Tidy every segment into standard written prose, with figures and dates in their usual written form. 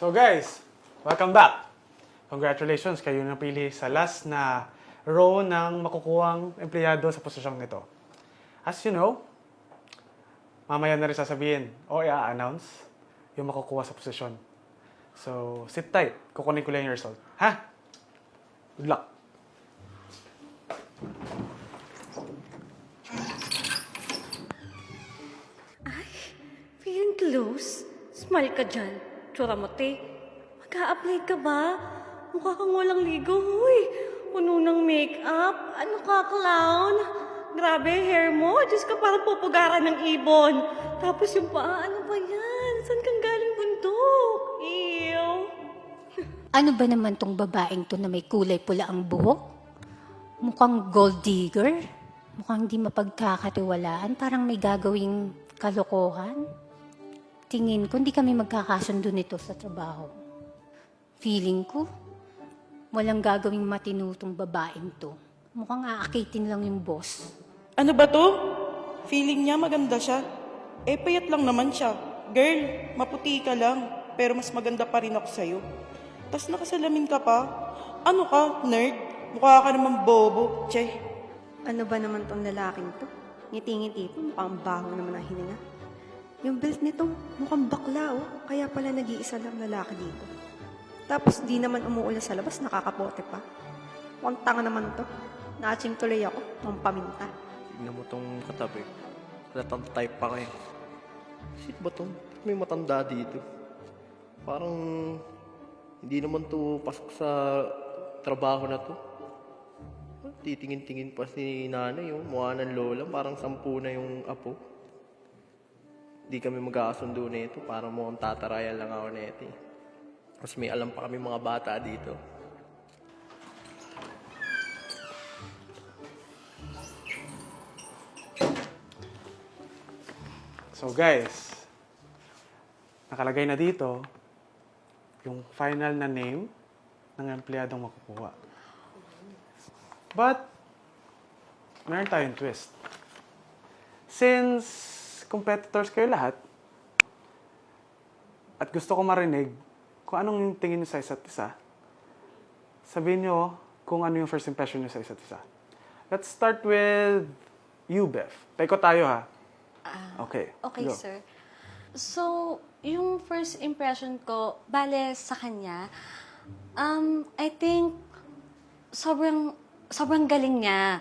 So guys, welcome back. Congratulations, kayo napili sa last na row ng makukuhang empleyado sa posisyong nito. As you know, mamaya na rin sasabihin o i-announce yung makukuha sa posisyon. So, sit tight. Kukunin ko lang yung result. Ha? Good luck. Feeling close? Smile ka dyan. Tsura mo, te. Mag-a-apply ka ba? Mukha kang walang ligo. Huy, puno ng make-up. Ano ka, clown? Grabe, hair mo. Diyos ka, parang pupugaran ng ibon. Tapos yung paa, ano ba yan? Saan kang galing bundok? Ew. Ano ba naman tong babaeng to na may kulay pula ang buhok? Mukhang gold digger? Mukhang di mapagkakatiwalaan, parang may gagawing kalokohan. Tingin ko, hindi kami magkakasundo nito sa trabaho. Feeling ko, walang gagawing matinutong babaeng to. Mukhang aakitin lang yung boss. Ano ba to? Feeling niya maganda siya. Eh, payat lang naman siya. Girl, maputi ka lang. Pero mas maganda pa rin ako sa'yo. Tas nakasalamin ka pa. Ano ka, nerd? Mukha ka naman bobo. Che. Ano ba naman tong lalaking to? Ngiti-ngiti po, mukhang baho naman ang hininga. Yung belt nito, mukhang bakla oh. Kaya pala nag-iisa lang lalaki dito. Tapos di naman umuulan sa labas, nakakapote pa. Mukhang tanga naman to. Naaching tuloy ako, mukhang paminta. Tignan mo tong katabi. Latang type pa kayo. Shit ba to? May matanda dito. Parang hindi naman to pasok sa trabaho na to. Titingin-tingin pa si nanay, yung mukha ng lola. Parang 10 na yung apo. Di kami magkakasundo na ito. Parang mukhang tatarayan lang ako na ito. Mas may alam pa kami mga bata dito. So guys, nakalagay na dito yung final na name ng empleyadong makukuha. But, meron tayong twist. Since competitors kayo lahat, at gusto ko marinig kung anong tingin nyo sa isa't isa, sabihin nyo kung ano yung first impression nyo sa isa't isa. Let's start with you, Beth. Tayo tayo ha. Okay. Okay, go. sir. So, yung first impression ko, bale sa kanya, I think, sobrang galing niya.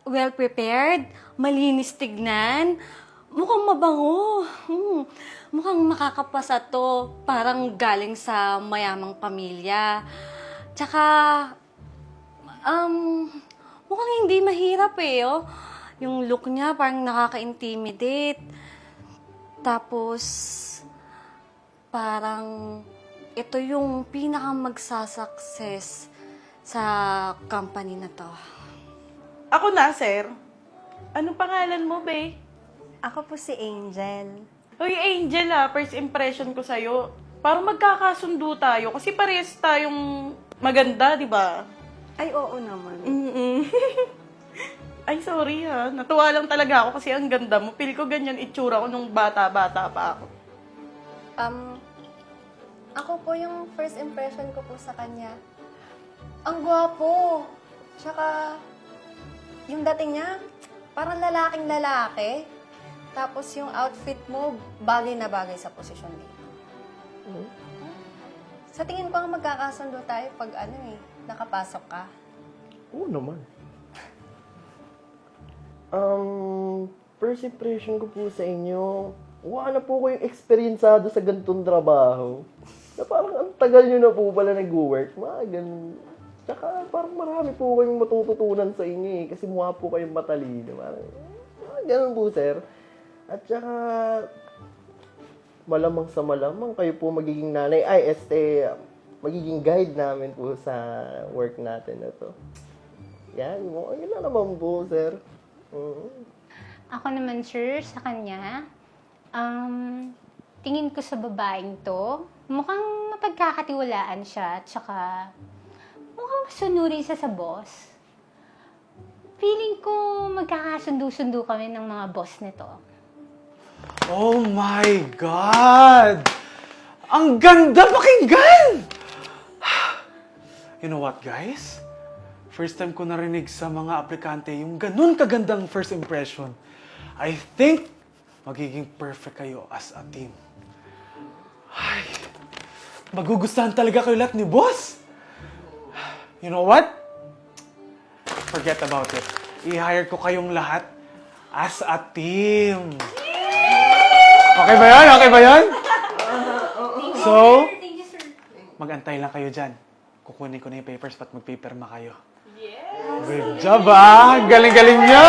Well-prepared, malinis tignan, mukhang mabango. Mukhang makakapasa to, parang galing sa mayamang pamilya. Tsaka, mukhang hindi mahirap eh, oh. Yung look niya parang nakaka-intimidate. Tapos, parang ito yung pinaka-magsasucess sa company na to. Ako na, sir. Anong pangalan mo, be? Ako po si Angel. Uy, Angel first impression ko sa'yo. Parang magkakasundo tayo kasi parehas tayong maganda, di ba? Ay, oo naman. Ay, sorry natuwa lang talaga ako kasi ang ganda mo. Feel ko ganyan itsura ko nung bata-bata pa ako. Ako po yung first impression ko po sa kanya. Ang gwapo. Tsaka, yung dating niya, parang lalaking lalaki. Tapos yung outfit mo, bagay na bagay sa posisyon dito. Sa tingin ko ang magkakasundo tayo pag nakapasok ka. Oo naman. First impression ko po sa inyo, wala po ko yung experienceado sa ganitong trabaho. Na parang ang tagal nyo na po pala nag-work. Mga ganun. Tsaka parang marami po kayong matututunan sa inyo eh. Kasi mukha po kayong matalino. Parang, ganun po, sir. At tsaka, malamang sa malamang, kayo po magiging nanay. Magiging guide namin po sa work natin na to. Yan, yun na naman po, sir. Ako naman, sir, sa kanya, tingin ko sa babaeng to, mukhang mapagkakatiwalaan siya, tsaka mukhang sunuri siya sa boss. Feeling ko magkakasundo-sundo kami ng mga boss nito. Oh my God! Ang ganda pakinggan! You know what, guys? First time ko narinig sa mga aplikante yung ganun kagandang first impression. I think magiging perfect kayo as a team. Ay, magugustuhan talaga kayo lahat ni boss. You know what? Forget about it. I-hire ko kayong lahat as a team. Okay ba yun? Okay ba yun? So, mag-antay lang kayo dyan. Kukunin ko na yung papers at magpipirma kayo. Good job, ah! Galing-galing nyo!